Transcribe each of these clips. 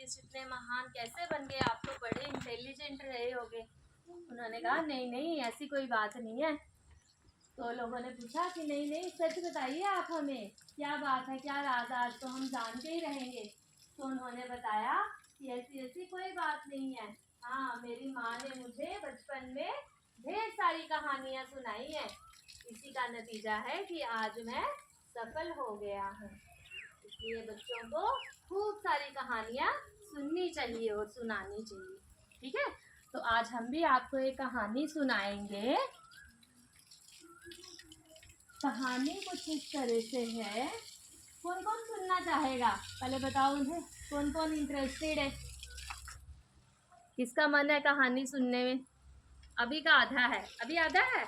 Scientist इतने महान कैसे बन गए, आप तो बड़े इंटेलिजेंट रहे होगे। उन्होंने कहा नहीं नहीं ऐसी कोई बात नहीं है। तो लोगों ने पूछा कि नहीं नहीं सच बताइए आप हमें, क्या बात है, क्या राज, आज तो हम जानते ही रहेंगे। तो उन्होंने बताया कि ऐसी ऐसी कोई बात नहीं है। हाँ, मेरी माँ ने मुझे बचपन में ढेर सारी कहानियाँ सुनाई हैं, इसी का नतीजा है कि आज मैं सफल हो गया हूँ। इसलिए बच्चों को खूब सारी कहानियाँ सुननी चाहिए और सुनानी चाहिए। ठीक है, तो आज हम भी आपको एक कहानी सुनाएंगे। कहानी कुछ इस तरह से है। कौन कौन सुनना चाहेगा, पहले बताओ मुझे, कौन कौन इंटरेस्टेड है, किसका मन है कहानी सुनने में? अभी का आधा है, अभी आधा है।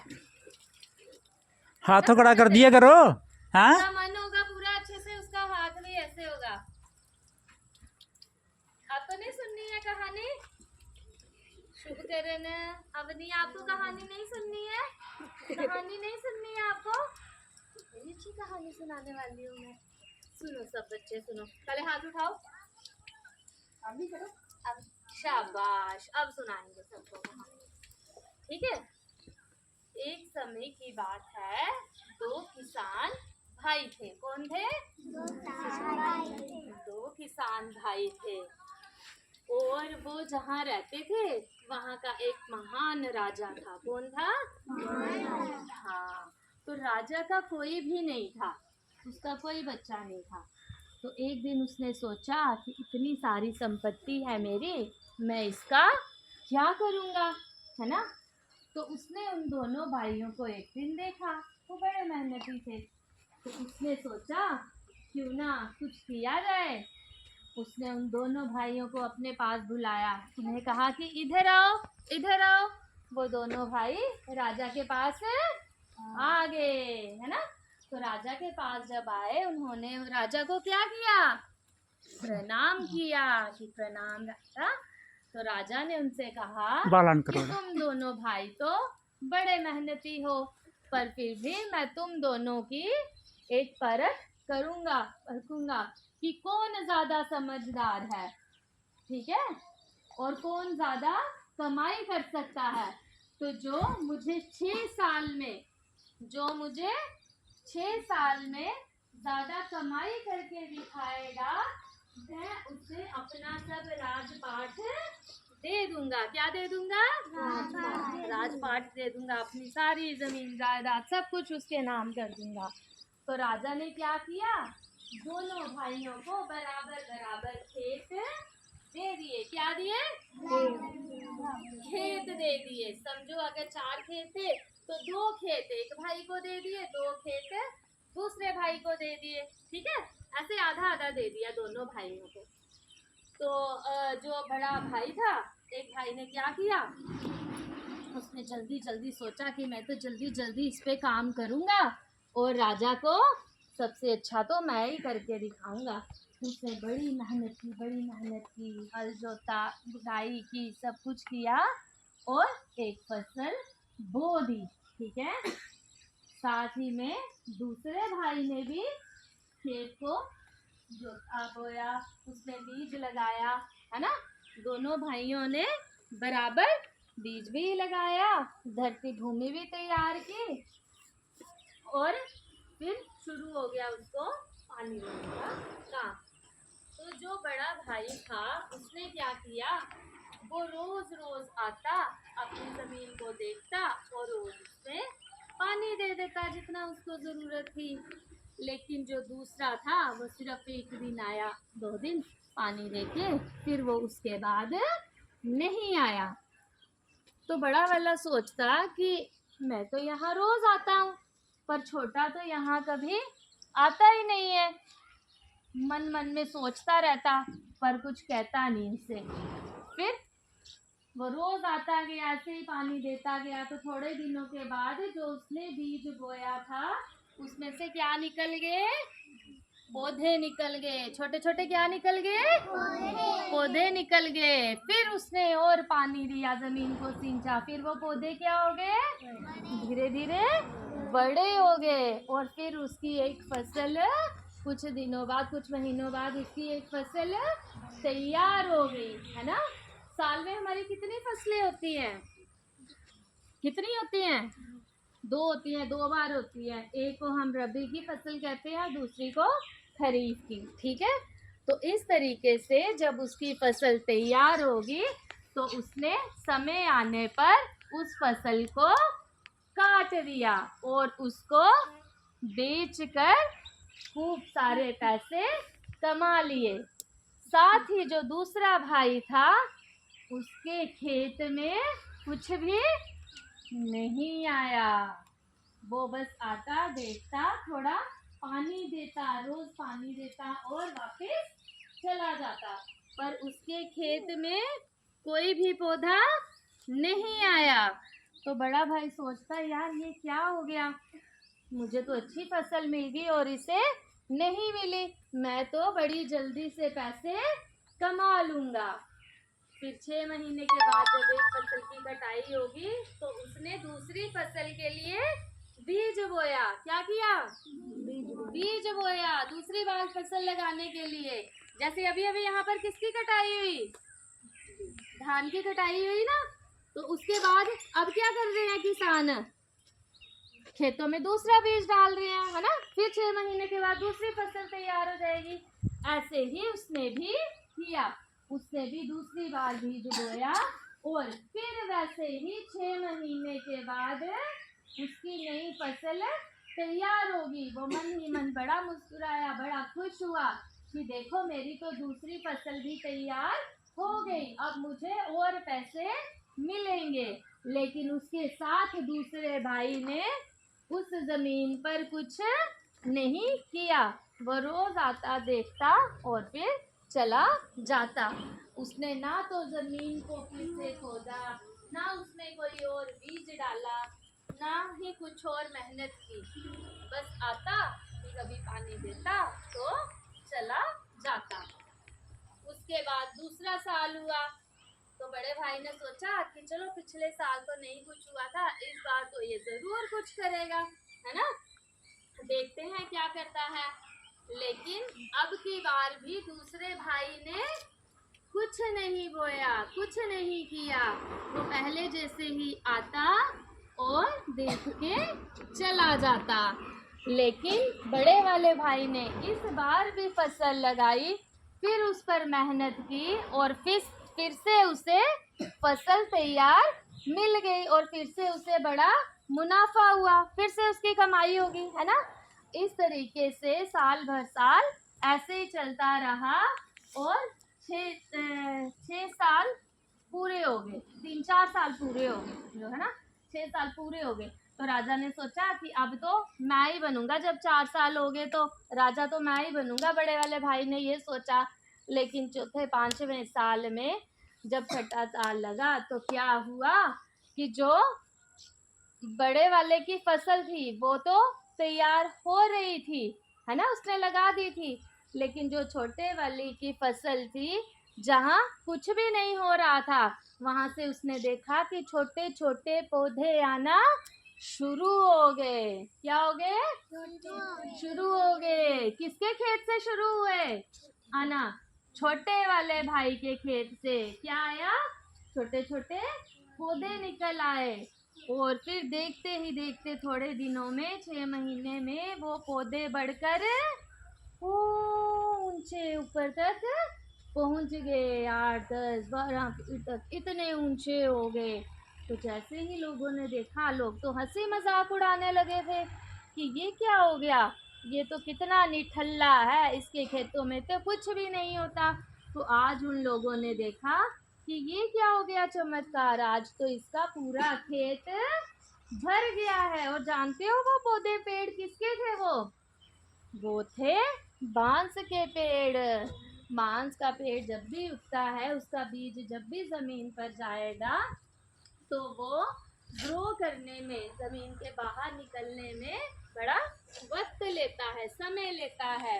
हाथों खड़ा कर दिया करो। हाँ, उसका मन होगा पूरा अच्छे से, उसका हाथ भी ऐसे होगा। आपको नहीं सुननी है कहानी? शुभ करण, अवनी आपको कहानी नहीं सुननी है? कहानी नहीं सुननी है आपको? बड़ी अच्छी कहानी सुनाने वाली हूँ मैं। सुनो सब बच्चे सुनो, पहले हाथ उठाओ, अभी करो, अब शाबाश, अब सुनाएंगे सबको कहानी। ठीक है, एक समय की बात है, दो किसान भाई थे। कौन थे? दो किसान भाई थे और वो जहाँ रहते थे वहाँ का एक महान राजा था। कौन था? हाँ, तो राजा का कोई भी नहीं था, उसका कोई बच्चा नहीं था। तो एक दिन उसने सोचा कि इतनी सारी संपत्ति है मेरी, मैं इसका क्या करूँगा, है ना। तो उसने उन दोनों भाइयों को एक दिन देखा, वो बड़े मेहनती थे। तो उसने सोचा क्यों ना कुछ किया जाए। उसने उन दोनों भाइयों को अपने पास बुलाया, उन्हें कहा कि इधर आओ, इधर आओ। वो दोनों भाई राजा के पास आ गए, है ना। तो राजा के पास जब आए, उन्होंने राजा को क्या किया? प्रणाम किया कि प्रणाम राजा। तो राजा ने उनसे कहा कि तुम दोनों भाई तो बड़े मेहनती हो, पर फिर भी मैं तुम दोनों की एक परख परखूंगा कि कौन ज्यादा समझदार है, ठीक है, और कौन ज्यादा कमाई कर सकता है। तो जो मुझे 6 साल में ज्यादा कमाई करके दिखाएगा, मैं उसे अपना सब राजपाट दे दूंगा। क्या दे दूंगा? राजपाट दे दूंगा, अपनी सारी जमीन जायदाद सब कुछ उसके नाम कर दूंगा। तो राजा ने क्या किया? दोनों भाइयों को बराबर बराबर खेत दे दिए। क्या दिए? खेत दे दिए। समझो अगर 4 खेत थे तो 2 खेत एक भाई को दे दिए, 2 खेत दूसरे भाई को दे दिए। ठीक है, ऐसे आधा आधा दे दिया दोनों भाइयों को। तो जो बड़ा भाई था, एक भाई ने क्या किया, उसने जल्दी जल्दी सोचा कि मैं तो जल्दी जल्दी इस पे काम करूँगा और राजा को सबसे अच्छा तो मैं ही करके दिखाऊंगा। उसने बड़ी मेहनत की, हल जोता, बुनाई की, सब कुछ किया और एक फसल बो दी। ठीक है, साथ ही में दूसरे भाई ने भी खेत को जोता बोया, उसने बीज लगाया, है ना। दोनों भाइयों ने बराबर बीज भी लगाया, धरती भूमि भी तैयार की और फिर शुरू हो गया उसको पानी देने का काम। तो जो बड़ा भाई था उसने क्या किया, वो रोज रोज आता, अपनी जमीन को देखता और रोज उसमें पानी दे देता जितना उसको जरूरत थी। लेकिन जो दूसरा था वो सिर्फ एक दिन आया, 2 दिन पानी देके फिर वो उसके बाद नहीं आया। तो बड़ा वाला सोचता कि मैं तो यहाँ रोज आता हूँ, पर छोटा तो यहाँ कभी आता ही नहीं है। मन मन में सोचता रहता पर कुछ कहता नहीं उसे। फिर वो रोज आता गया, ऐसे ही पानी देता गया। तो थोड़े दिनों के बाद जो उसने बीज बोया था उसमें से क्या निकल गए? पौधे निकल गए। छोटे छोटे क्या निकल गए? पौधे निकल गए। फिर उसने और पानी दिया, जमीन को सींचा, फिर वो पौधे क्या हो गए? धीरे धीरे बड़े हो गए और फिर उसकी एक फसल कुछ दिनों बाद, कुछ महीनों बाद उसकी एक फसल तैयार हो गई, है ना। साल में हमारी कितनी फसलें होती हैं? कितनी होती हैं? दो होती हैं, 2 बार होती है। एक को हम रबी की फसल कहते हैं, दूसरी को खरीफ की, ठीक है। तो इस तरीके से जब उसकी फसल तैयार होगी तो उसने समय आने पर उस फसल को काट दिया और उसको बेचकर खूब सारे पैसे कमा लिए। साथ ही जो दूसरा भाई था उसके खेत में कुछ भी नहीं आया। वो बस आता, देखता, थोड़ा पानी देता, रोज पानी देता और वापस चला जाता, पर उसके खेत में कोई भी पौधा नहीं आया। तो बड़ा भाई सोचता, यार ये क्या हो गया, मुझे तो अच्छी फसल मिल गई और इसे नहीं मिली, मैं तो बड़ी जल्दी से पैसे कमा लूंगा। फिर 6 महीने के बाद जब एक फसल की कटाई होगी तो उसने दूसरी फसल के लिए बीज बोया। क्या किया? बीज बोया दूसरी बार फसल लगाने के लिए। जैसे अभी अभी यहाँ पर किसकी कटाई हुई? धान की कटाई हुई ना। तो उसके बाद अब क्या कर रहे हैं किसान? खेतों में दूसरा बीज डाल रहे हैं, है ना। फिर 6 महीने के बाद दूसरी फसल तैयार हो जाएगी। ऐसे ही उसने भी किया, उसने भी दूसरी बार बीज बोया और फिर वैसे ही 6 महीने के बाद उसकी नई फसल तैयार होगी। वो मन ही मन बड़ा मुस्कुराया, बड़ा खुश हुआ कि देखो मेरी तो दूसरी फसल भी तैयार हो गई, अब मुझे और पैसे मिलेंगे। लेकिन उसके साथ दूसरे भाई ने उस जमीन पर कुछ नहीं किया। वो रोज आता, देखता और फिर चला जाता। उसने ना तो जमीन को फिर से खोदा, ना उसने कोई और बीज डाला, ना ही कुछ और मेहनत की। बस आता, कभी पानी देता तो चला जाता। उसके बाद दूसरा साल हुआ तो बड़े भाई ने सोचा कि चलो पिछले साल तो नहीं कुछ हुआ था, इस बार तो ये जरूर कुछ करेगा, है ना। देखते हैं क्या करता है। लेकिन अब की बार भी दूसरे भाई ने कुछ नहीं बोया, कुछ नहीं किया। वो पहले जैसे ही आता और देख के चला जाता। लेकिन बड़े वाले भाई ने इस बार भी फसल लगाई, फिर उस पर मेहनत की और फिर से उसे फसल तैयार मिल गई और फिर से उसे बड़ा मुनाफा हुआ, फिर से उसकी कमाई होगी, है ना। इस तरीके से साल भर साल ऐसे ही चलता रहा और 6 साल पूरे हो गए, 3-4 साल पूरे हो गए, जो है ना 6 साल पूरे हो गए। तो राजा ने सोचा कि अब तो मैं ही बनूंगा, जब 4 साल हो गए तो राजा तो मैं ही बनूंगा। बड़े वाले भाई ने ये सोचा। लेकिन चौथे 5वें साल में जब छठा साल लगा तो क्या हुआ कि जो बड़े वाले की फसल थी वो तो तैयार हो रही थी, है ना, उसने लगा दी थी। लेकिन जो छोटे वाली की फसल थी, जहाँ कुछ भी नहीं हो रहा था, वहां से उसने देखा कि छोटे छोटे पौधे आना शुरू हो गए। क्या हो गए? शुरू हो गए। किसके खेत से शुरू हुए? आना छोटे वाले भाई के खेत से क्या आया? छोटे छोटे पौधे निकल आए। और फिर देखते ही देखते थोड़े दिनों में 6 महीने में वो पौधे बढ़कर ऊंचे ऊपर तक पहुंच गए। 8, 10, 12 फीट तक इतने ऊंचे हो गए। तो जैसे ही लोगों ने देखा, लोग तो हंसी मजाक उड़ाने लगे थे कि ये क्या हो गया, ये तो कितना निठल्ला है, इसके खेतों में तो कुछ भी नहीं होता। तो आज उन लोगों ने देखा कि ये क्या हो गया चमत्कार, आज तो इसका पूरा खेत भर गया है। और जानते हो वो पौधे पेड़ किसके थे? वो थे बांस के पेड़। बांस का पेड़ जब भी उगता है, उसका बीज जब भी जमीन पर जाएगा तो वो ग्रो करने में, जमीन के बाहर निकलने में बड़ा वक्त लेता है, समय लेता है।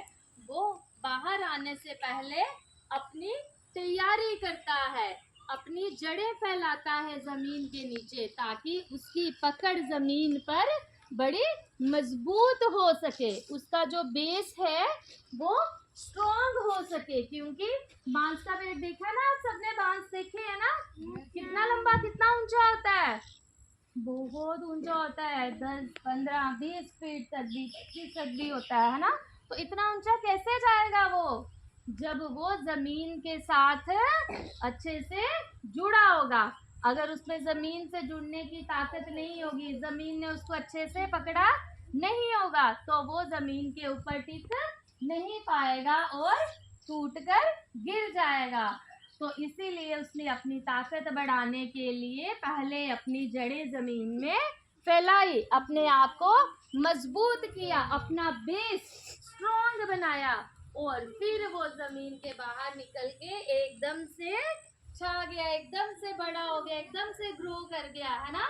वो बाहर आने से पहले अपनी तैयारी करता है, अपनी जड़ें फैलाता है जमीन के नीचे, ताकि उसकी पकड़ जमीन पर बड़ी मजबूत हो सके, उसका जो बेस है वो स्ट्रॉन्ग हो सके, क्योंकि बांस का पेड़ देखा ना, आप सबने बांस देखे है ना, कितना लंबा कितना ऊंचा होता है, बहुत ऊंचा होता है, 10, 15, 20 फीट तक भी, 25 तक भी होता है ना। तो इतना ऊंचा कैसे जाएगा वो, जब वो जमीन के साथ अच्छे से जुड़ा होगा। अगर उसमें जमीन से जुड़ने की ताकत नहीं होगी, जमीन ने उसको अच्छे से पकड़ा नहीं होगा, तो वो जमीन के ऊपर टिक नहीं पाएगा और टूटकर गिर जाएगा। तो इसीलिए उसने अपनी ताकत बढ़ाने के लिए पहले अपनी जड़ें जमीन में फैलाई, अपने आप को मजबूत किया, अपना बेस स्ट्रॉन्ग बनाया, और फिर वो जमीन के बाहर निकल के एकदम से छा गया, एकदम से बड़ा हो गया, एकदम से ग्रो कर गया, है ना।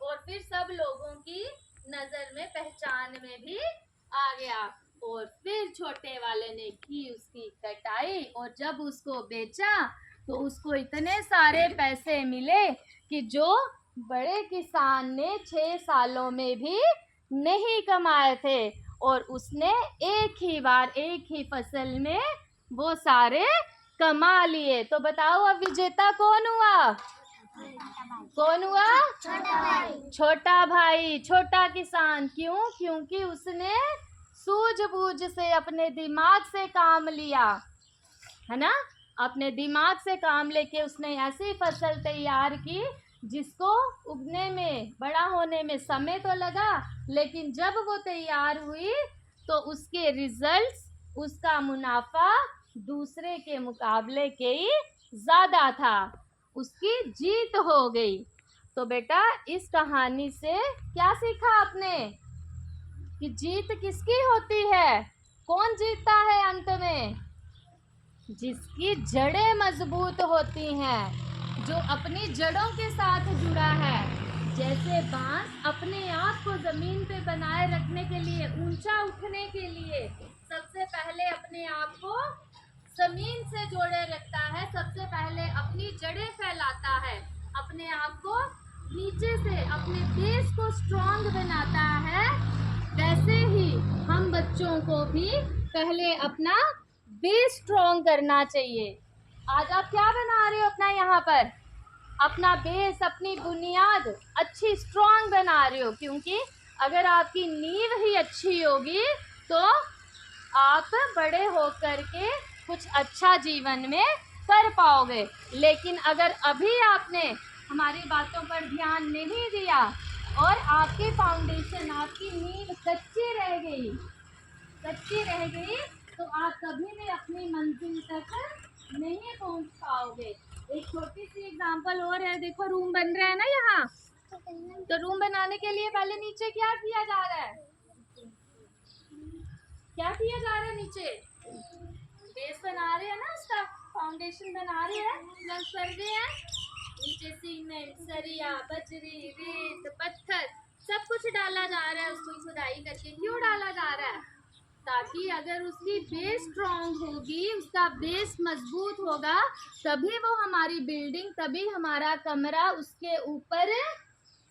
और फिर सब लोगों की नजर में, पहचान में भी आ गया। और फिर छोटे वाले ने की उसकी कटाई, और जब उसको बेचा तो उसको इतने सारे पैसे मिले कि जो बड़े किसान ने 6 सालों में भी नहीं कमाए थे, और उसने एक ही बार एक ही फसल में वो सारे कमा लिए। तो बताओ अब विजेता कौन हुआ? कौन हुआ? छोटा भाई, छोटा किसान। क्यों? क्योंकि उसने सूझबूझ से, अपने दिमाग से काम लिया, है ना। अपने दिमाग से काम लेके उसने ऐसी फसल तैयार की जिसको उगने में, बड़ा होने में समय तो लगा, लेकिन जब वो तैयार हुई तो उसके रिजल्ट्स, उसका मुनाफा दूसरे के मुकाबले के ही ज़्यादा था, उसकी जीत हो गई। तो बेटा इस कहानी से क्या सीखा आपने कि जीत किसकी होती है? कौन जीतता है अंत में? जिसकी जड़ें मजबूत होती हैं, जो अपनी जड़ों के साथ जुड़ा है। जैसे बांस अपने आप को जमीन पे बनाए रखने के लिए, ऊंचा उठने के लिए सबसे पहले अपने आप को जमीन से जोड़े रखता है, सबसे पहले अपनी जड़ें फैलाता है, अपने आप को नीचे से, अपने बेस को स्ट्रॉन्ग बनाता है। वैसे ही हम बच्चों को भी पहले अपना बेस स्ट्रॉन्ग करना चाहिए। आज आप क्या बना रहे हो अपना, यहाँ पर अपना बेस, अपनी बुनियाद अच्छी स्ट्रॉन्ग बना रहे हो, क्योंकि अगर आपकी नींव ही अच्छी होगी तो आप बड़े होकर के कुछ अच्छा जीवन में कर पाओगे। लेकिन अगर अभी आपने हमारी बातों पर ध्यान नहीं दिया और आपकी फाउंडेशन, आपकी नींव कच्ची रह गई, तो आप कभी भी अपनी मंजिल तक नहीं पहुंच पाओगे। एक छोटी सी एग्जांपल और है, देखो रूम बन रहा है ना यहाँ, तो रूम बनाने के लिए पहले नीचे क्या किया जा रहा है? क्या किया जा रहा है? नीचे बेस बना रहे हैं ना, उसका फाउंडेशन बना रहे हैं, प्लग कर रहे हैं। नीचे सीमेंट, सरिया, बजरी, रेत, पत्थर सब कुछ डाला जा रहा है, उसको खुदाई करके। क्यों डाला जा रहा है? ताकि अगर उसकी बेस स्ट्रॉन्ग होगी, उसका बेस मजबूत होगा, तभी वो हमारी बिल्डिंग, तभी हमारा कमरा उसके ऊपर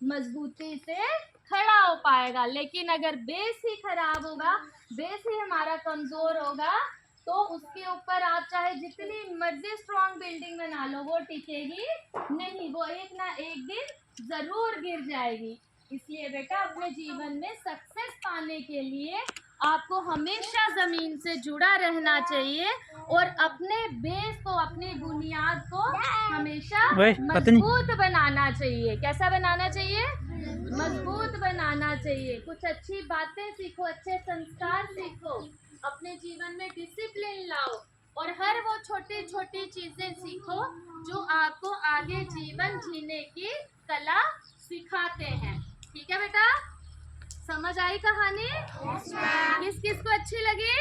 मजबूती से खड़ा हो पाएगा। लेकिन अगर बेस ही खराब होगा, बेस ही हमारा कमजोर होगा, तो उसके ऊपर आप चाहे जितनी मर्जी स्ट्रॉन्ग बिल्डिंग बना लो, वो टिकेगी नहीं, वो एक ना एक दिन जरूर गिर जाएगी। इसलिए बेटा अपने जीवन में सक्सेस पाने के लिए आपको हमेशा जमीन से जुड़ा रहना चाहिए, और अपने बेस को, अपनी बुनियाद को हमेशा मजबूत बनाना चाहिए। कैसा बनाना चाहिए? मजबूत बनाना चाहिए। कुछ अच्छी बातें सीखो, अच्छे संस्कार सीखो, अपने जीवन में डिसिप्लिन लाओ, और हर वो छोटी छोटी चीजें सीखो जो आपको आगे जीवन जीने की कला सिखाते हैं। ठीक है बेटा, समझ आई कहानी? किस किस को अच्छी लगी?